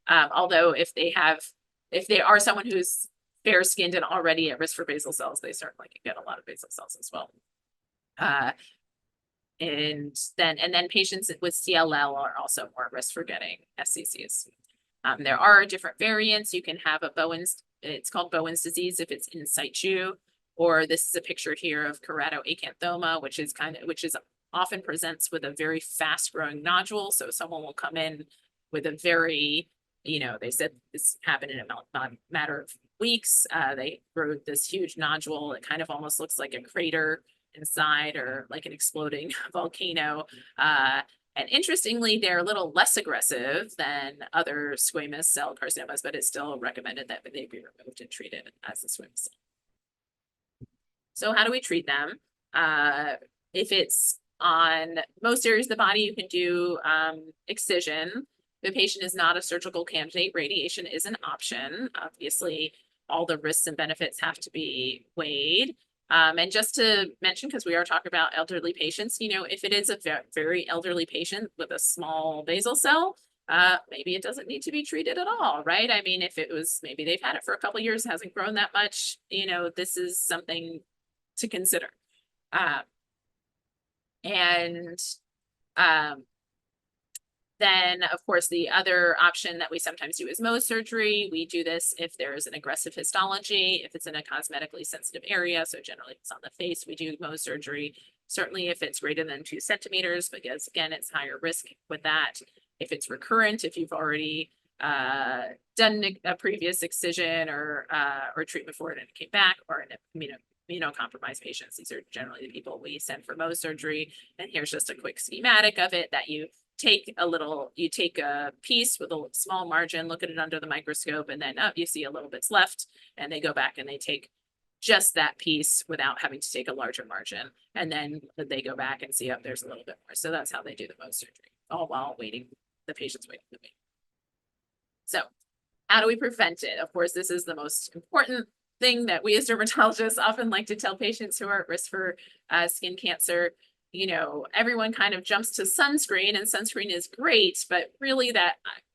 [SPEAKER 1] Although if they are someone who's fair skinned and already at risk for basal cells, they certainly can get a lot of basal cells as well. And then patients with CLL are also more at risk for getting SCCs. There are different variants. You can have it's called Bowen's disease if it's in situ, or this is a picture here of keratoacanthoma, which is often presents with a very fast growing nodule. So someone will come in with a very, they said this happened in a matter of weeks. They grew this huge nodule. It kind of almost looks like a crater inside or like an exploding volcano. And interestingly, they're a little less aggressive than other squamous cell carcinomas, but it's still recommended that they be removed and treated as a squamous cell. So how do we treat them? If it's on most areas of the body, you can do excision. If the patient is not a surgical candidate, radiation is an option. Obviously, all the risks and benefits have to be weighed. And just to mention, because we are talking about elderly patients, if it is a very elderly patient with a small basal cell, maybe it doesn't need to be treated at all, right? I mean, if it was, maybe they've had it for a couple of years, hasn't grown that much, this is something to consider. Then, of course, the other option that we sometimes do is Mohs surgery. We do this if there's an aggressive histology, if it's in a cosmetically sensitive area. So generally, if it's on the face, we do Mohs surgery. Certainly, if it's greater than 2 centimeters, because again, it's higher risk with that. If it's recurrent, if you've already done a previous excision or treatment for it and it came back, or in immunocompromised patients, these are generally the people we send for Mohs surgery. And here's just a quick schematic of it that you take a piece with a small margin, look at it under the microscope, and then you see a little bit's left, and they go back and they take just that piece without having to take a larger margin. And then they go back and see, there's a little bit more. So that's how they do the Mohs surgery, all while the patient's waiting to wait. So how do we prevent it? Of course, this is the most important thing that we as dermatologists often like to tell patients who are at risk for skin cancer. Everyone kind of jumps to sunscreen, and sunscreen is great, but really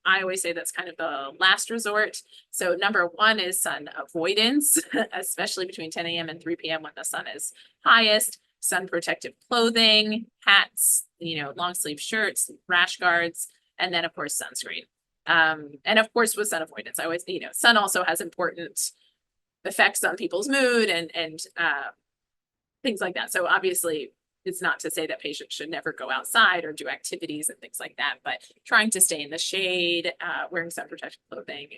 [SPEAKER 1] I always say that's kind of the last resort. So number one is sun avoidance, especially between 10 a.m. and 3 p.m. when the sun is highest. Sun protective clothing, hats, long sleeve shirts, rash guards, and then of course sunscreen. And of course with sun avoidance, I always, sun also has important effects on people's mood and things like that. So obviously, it's not to say that patients should never go outside or do activities and things like that, but trying to stay in the shade, wearing sun protective clothing,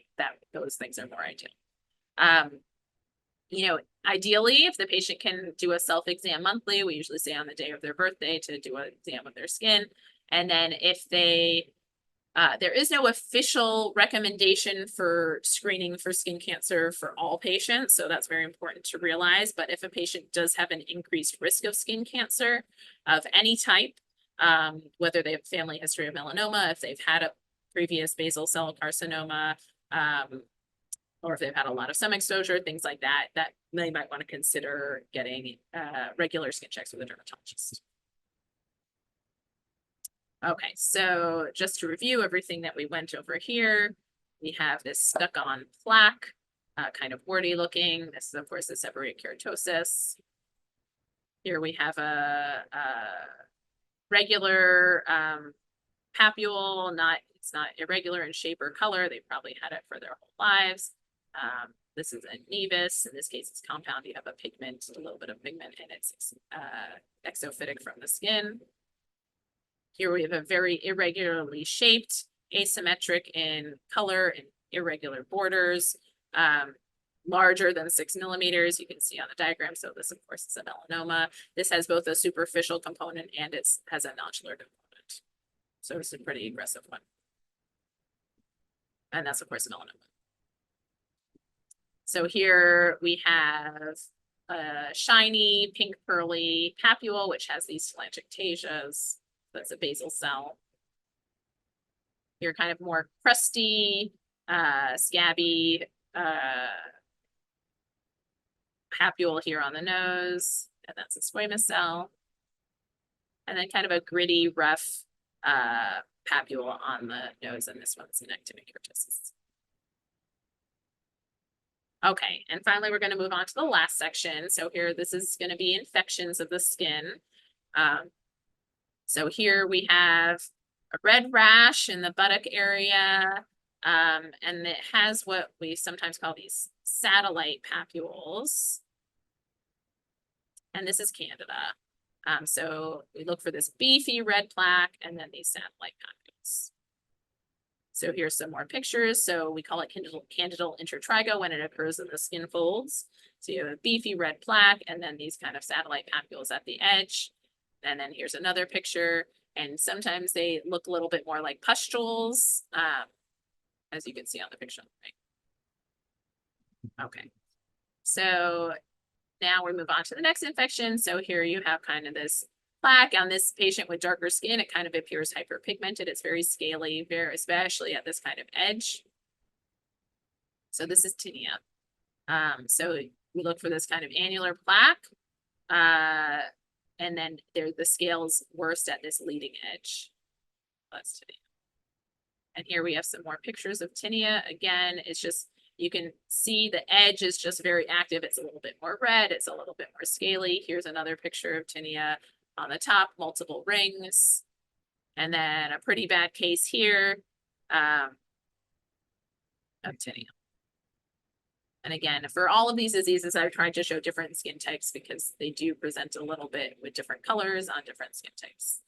[SPEAKER 1] those things are more ideal. Ideally, if the patient can do a self-exam monthly, we usually say on the day of their birthday to do an exam of their skin. And then if there is no official recommendation for screening for skin cancer for all patients, so that's very important to realize. But if a patient does have an increased risk of skin cancer of any type, whether they have family history of melanoma, if they've had a previous basal cell carcinoma, or if they've had a lot of sun exposure, things like that, that they might want to consider getting regular skin checks with a dermatologist. Okay, so just to review everything that we went over here, we have this stuck-on plaque, kind of warty looking. This is, of course, the seborrheic keratosis. Here we have a regular papule, it's not irregular in shape or color. They probably had it for their whole lives. This is a nevus. In this case, it's compound. You have a little bit of pigment, and it's exophytic from the skin. Here we have a very irregularly shaped, asymmetric in color and irregular borders, larger than 6 millimeters. You can see on the diagram. So this, of course, is a melanoma. This has both a superficial component and it has a nodular component. So it's a pretty aggressive one. And that's, of course, melanoma. So here we have a shiny pink pearly papule, which has these telangiectasias. That's a basal cell. You're kind of more crusty, scabby papule here on the nose, and that's a squamous cell. And then kind of a gritty, rough papule on the nose, and this one's an actinic keratosis. Okay, and finally, we're going to move on to the last section. So here, this is going to be infections of the skin. So here we have a red rash in the buttock area, and it has what we sometimes call these satellite papules. And this is Candida. So we look for this beefy red plaque and then these satellite papules. So here's some more pictures. So we call it candidal intertrigo when it occurs in the skin folds. So you have a beefy red plaque and then these kind of satellite papules at the edge. And then here's another picture. And sometimes they look a little bit more like pustules, as you can see on the picture. Right? Okay. So now we move on to the next infection. So here you have kind of this plaque on this patient with darker skin. It kind of appears hyperpigmented. It's very scaly, especially at this kind of edge. So this is tinea. So we look for this kind of annular plaque. And then the scale's worst at this leading edge. That's tinea. And here we have some more pictures of tinea. Again, it's just, you can see the edge is just very active. It's a little bit more red. It's a little bit more scaly. Here's another picture of tinea on the top, multiple rings. And then a pretty bad case here of tinea. And again, for all of these diseases, I've tried to show different skin types because they do present a little bit with different colors on different skin types.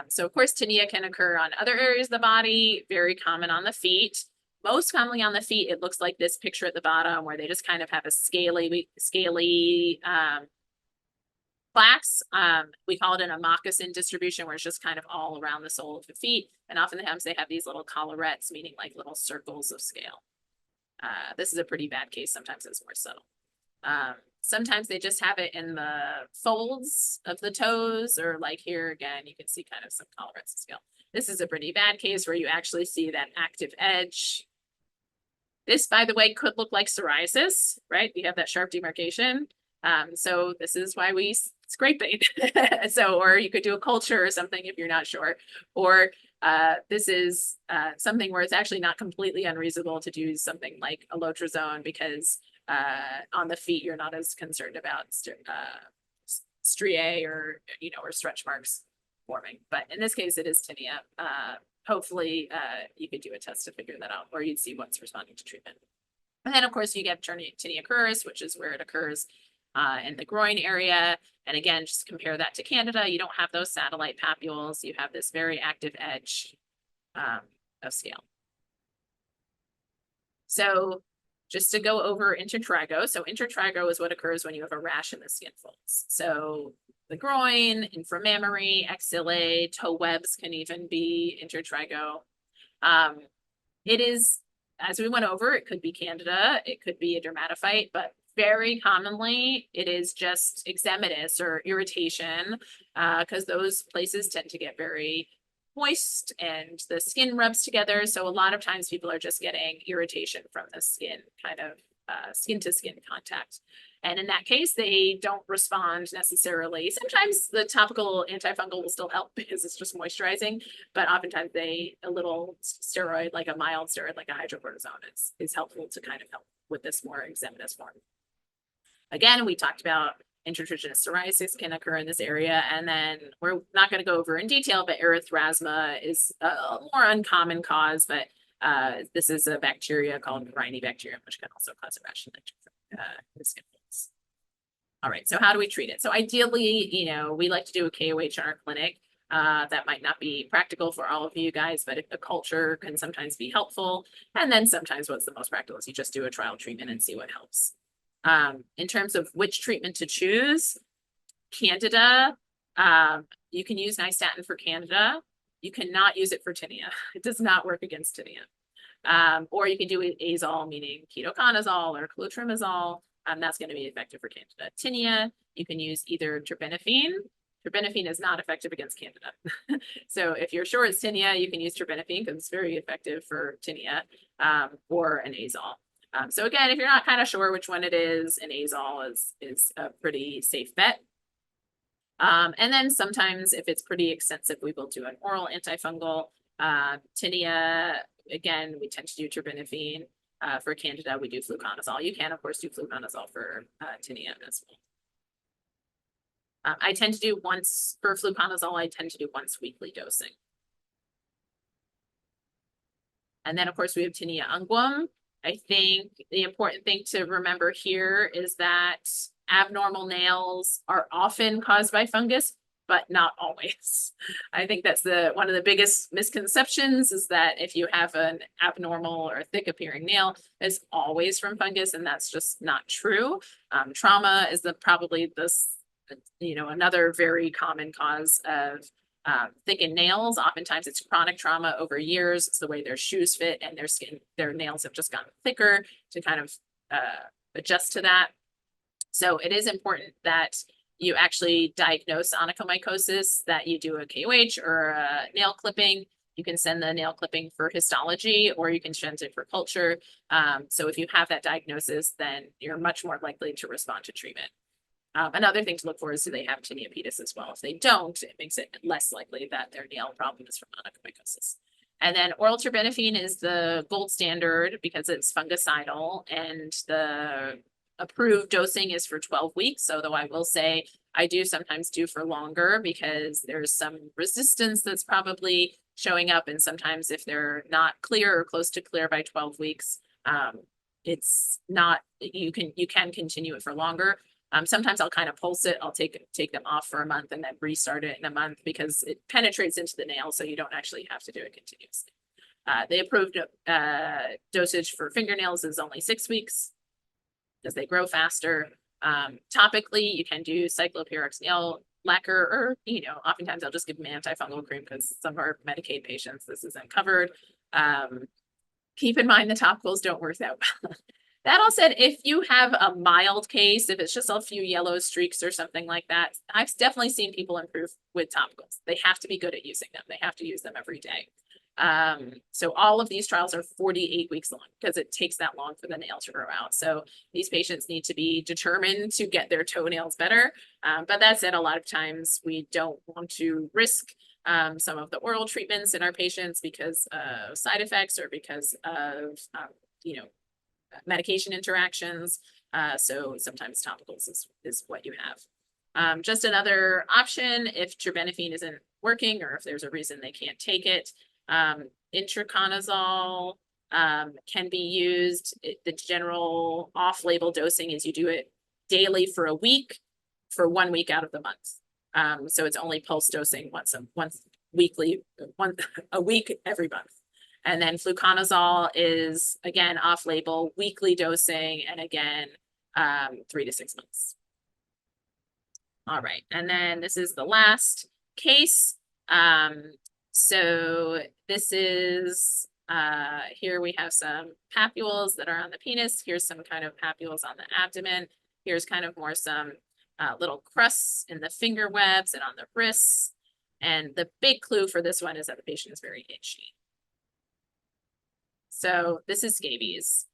[SPEAKER 1] So of course, tinea can occur on other areas of the body, very common on the feet. Most commonly on the feet, it looks like this picture at the bottom where they just kind of have a scaly plaques. We call it an moccasin distribution where it's just kind of all around the sole of the feet. And oftentimes they have these little collarettes, meaning like little circles of scale. This is a pretty bad case. Sometimes it's more subtle. Sometimes they just have it in the folds of the toes, or like here again, you can see kind of some collarettes of scale. This is a pretty bad case where you actually see that active edge. This, by the way, could look like psoriasis, right? You have that sharp demarcation. So this is why we scrape it. So, or you could do a culture or something if you're not sure. Or this is something where it's actually not completely unreasonable to do something like a allotrozone because on the feet, you're not as concerned about striae or, or stretch marks forming. But in this case, it is tinea. Hopefully, you could do a test to figure that out, or you'd see what's responding to treatment. And then, of course, you get tinea cruris, which is where it occurs in the groin area. And again, just compare that to Candida. You don't have those satellite papules. You have this very active edge of scale. So just to go over intertrigo. So intertrigo is what occurs when you have a rash in the skin folds. So the groin, inframammary, axillae, toe webs can even be intertrigo. It is, as we went over, it could be Candida, it could be a dermatophyte, but very commonly it is just eczematous or irritation because those places tend to get very moist and the skin rubs together. So a lot of times people are just getting irritation from the skin, kind of skin to skin contact. And in that case, they don't respond necessarily. Sometimes the topical antifungal will still help because it's just moisturizing, but oftentimes a little steroid, like a mild steroid, like a hydrocortisone is helpful to kind of help with this more eczematous form. Again, we talked about intertriginous psoriasis can occur in this area. And then we're not going to go over in detail, but erythrasma is a more uncommon cause, but this is a bacteria called Rhinobacterium, which can also cause a rash in the skin folds. All right, so how do we treat it? So ideally, we like to do a KOH in our clinic. That might not be practical for all of you guys, but if the culture can sometimes be helpful. And then sometimes what's the most practical is you just do a trial treatment and see what helps. In terms of which treatment to choose, Candida, you can use nystatin for Candida. You cannot use it for tinea. It does not work against tinea. Or you can do azole, meaning ketoconazole or clotrimazole. That's going to be effective for Candida. Tinea, you can use either terbinafine. Terbinafine is not effective against Candida. So if you're sure it's tinea, you can use terbinafine because it's very effective for tinea, or an azole. So again, if you're not kind of sure which one it is, an azole is a pretty safe bet. And then sometimes if it's pretty extensive, we will do an oral antifungal. Tinea, again, we tend to do terbinafine. For Candida, we do fluconazole. You can, of course, do fluconazole for tinea as well. I tend to do once, for fluconazole, I tend to do once weekly dosing. And then, of course, we have tinea unguum. I think the important thing to remember here is that abnormal nails are often caused by fungus, but not always. I think that's one of the biggest misconceptions, is that if you have an abnormal or thick appearing nail, it's always from fungus, and that's just not true. Trauma is probably another very common cause of thickened nails. Oftentimes it's chronic trauma over years. It's the way their shoes fit and their nails have just gotten thicker to kind of adjust to that. So it is important that you actually diagnose onychomycosis, that you do a KOH or a nail clipping. You can send the nail clipping for histology, or you can send it for culture. So if you have that diagnosis, then you're much more likely to respond to treatment. Another thing to look for is, do they have tinea pedis as well? If they don't, it makes it less likely that their nail problem is from onychomycosis. And then oral terbinafine is the gold standard because it's fungicidal, and the approved dosing is for 12 weeks. Although I will say I do sometimes do for longer because there's some resistance that's probably showing up. And sometimes if they're not clear or close to clear by 12 weeks, it's not, you can continue it for longer. Sometimes I'll kind of pulse it. I'll take them off for a month and then restart it in a month because it penetrates into the nail, so you don't actually have to do it continuously. The approved dosage for fingernails is only 6 weeks because they grow faster. Topically, you can do cyclopyrex nail lacquer, or oftentimes I'll just give them antifungal cream because some of our Medicaid patients, this isn't covered. Keep in mind the topicals don't work that well. That all said, if you have a mild case, if it's just a few yellow streaks or something like that, I've definitely seen people improve with topicals. They have to be good at using them. They have to use them every day. So all of these trials are 48 weeks long because it takes that long for the nail to grow out. So these patients need to be determined to get their toenails better. But that said, a lot of times we don't want to risk some of the oral treatments in our patients because of side effects or because of, medication interactions. So sometimes topicals is what you have. Just another option if terbinafine isn't working or if there's a reason they can't take it. Itraconazole can be used. The general off-label dosing is you do it daily for a week for 1 week out of the month. So it's only pulse dosing once weekly, a week every month. And then fluconazole is, again, off-label, weekly dosing, and again, 3 to 6 months. All right, and then this is the last case. So this is, here we have some papules that are on the penis. Here's some kind of papules on the abdomen. Here's kind of more some little crusts in the finger webs and on the wrists. And the big clue for this one is that the patient is very itchy. So this is scabies.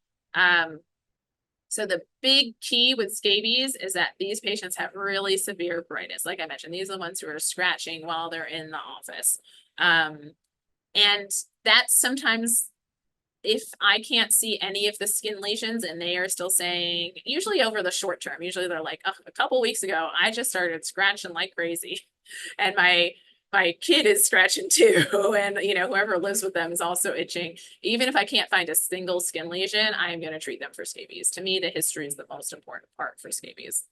[SPEAKER 1] So the big key with scabies is that these patients have really severe pruritus. Like I mentioned, these are the ones who are scratching while they're in the office. And that's sometimes, if I can't see any of the skin lesions and they are still saying, usually over the short term, usually they're like, oh, a couple weeks ago, I just started scratching like crazy. And my kid is scratching too. And whoever lives with them is also itching. Even if I can't find a single skin lesion, I'm going to treat them for scabies. To me, the history is the most important part for scabies.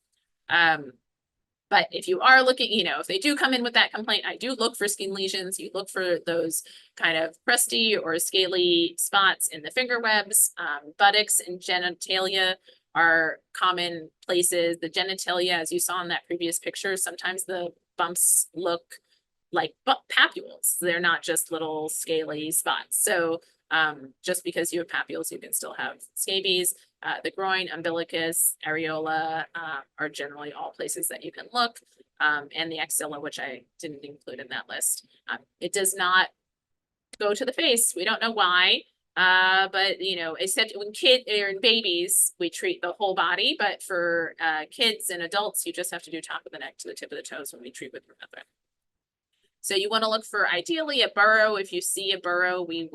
[SPEAKER 1] But if you are looking, if they do come in with that complaint, I do look for skin lesions. You look for those kind of crusty or scaly spots in the finger webs. Buttocks and genitalia are common places. The genitalia, as you saw in that previous picture, sometimes the bumps look like papules. They're not just little scaly spots. So just because you have papules, you can still have scabies. The groin, umbilicus, areola are generally all places that you can look. And the axilla, which I didn't include in that list. It does not go to the face. We don't know why. But except when kids or in babies, we treat the whole body. But for kids and adults, you just have to do top of the neck to the tip of the toes when we treat with permethrin. So you want to look for ideally a burrow. If you see a burrow, when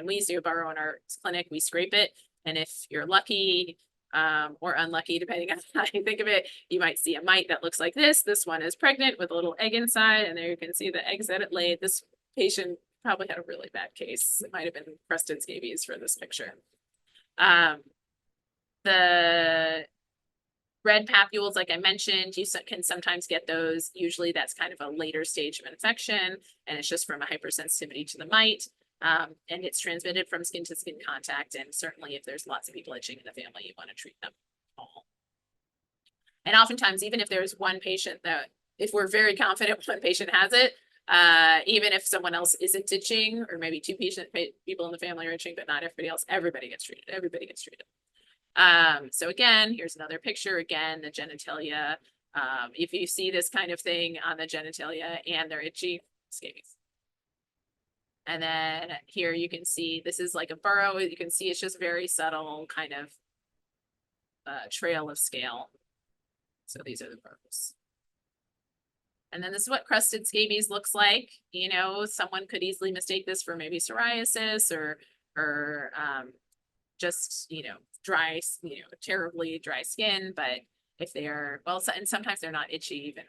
[SPEAKER 1] we see a burrow in our clinic, we scrape it. And if you're lucky or unlucky, depending on how you think of it, you might see a mite that looks like this. This one is pregnant with a little egg inside, and there you can see the eggs that it laid. This patient probably had a really bad case. It might have been crusted scabies for this picture. The Red papules, like I mentioned, you can sometimes get those. Usually that's kind of a later stage of infection, and it's just from a hypersensitivity to the mite. And it's transmitted from skin to skin contact. And certainly if there's lots of people itching in the family, you want to treat them all. And oftentimes, even if there's one patient that, if we're very confident one patient has it, even if someone else isn't itching, or maybe two people in the family are itching, but not everybody else, everybody gets treated. Everybody gets treated. So again, here's another picture. Again, the genitalia. If you see this kind of thing on the genitalia and they're itchy, scabies. And then here you can see, this is like a burrow. You can see it's just very subtle kind of trail of scale. So these are the burrows. And then this is what crusted scabies looks like. You know, someone could easily mistake this for maybe psoriasis or just, you know, dry, you know, terribly dry skin. But if they are, well, and sometimes they're not itchy, even,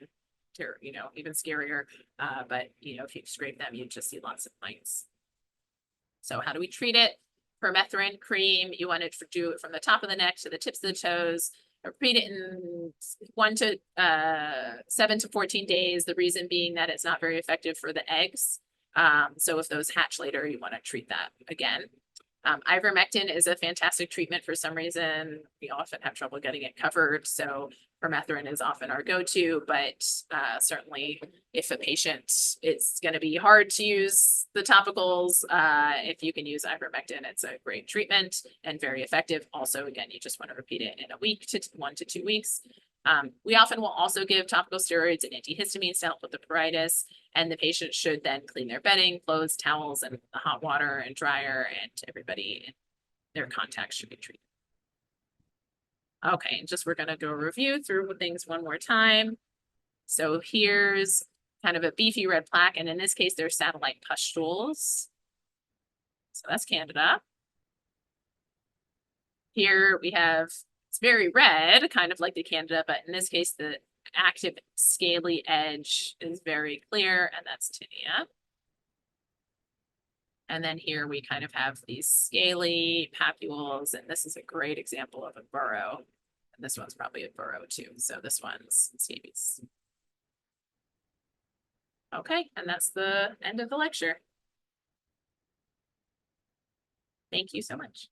[SPEAKER 1] you know, even scarier. But, you know, if you scrape them, you just see lots of mites. So how do we treat it? Permethrin cream, you want to do it from the top of the neck to the tips of the toes. Repeat it in 7 to 14 days. The reason being that it's not very effective for the eggs. So if those hatch later, you want to treat that again. Ivermectin is a fantastic treatment. For some reason, we often have trouble getting it covered. So permethrin is often our go-to, but certainly if a patient, it's going to be hard to use the topicals. If you can use ivermectin, it's a great treatment and very effective. Also, again, you just want to repeat it in a week to 1 to 2 weeks. We often will also give topical steroids and antihistamines to help with the pruritus, and the patient should then clean their bedding, clothes, towels, and the hot water and dryer, and everybody in their contacts should be treated. Okay, and just we're going to go review through things one more time. So here's kind of a beefy red plaque, and in this case, they're satellite pustules. So that's Candida. Here we have, it's very red, kind of like the Candida, but in this case, the active scaly edge is very clear, and that's tinea. And then here we kind of have these scaly papules, and this is a great example of a burrow. And this one's probably a burrow too. So this one's scabies. Okay, and that's the end of the lecture. Thank you so much.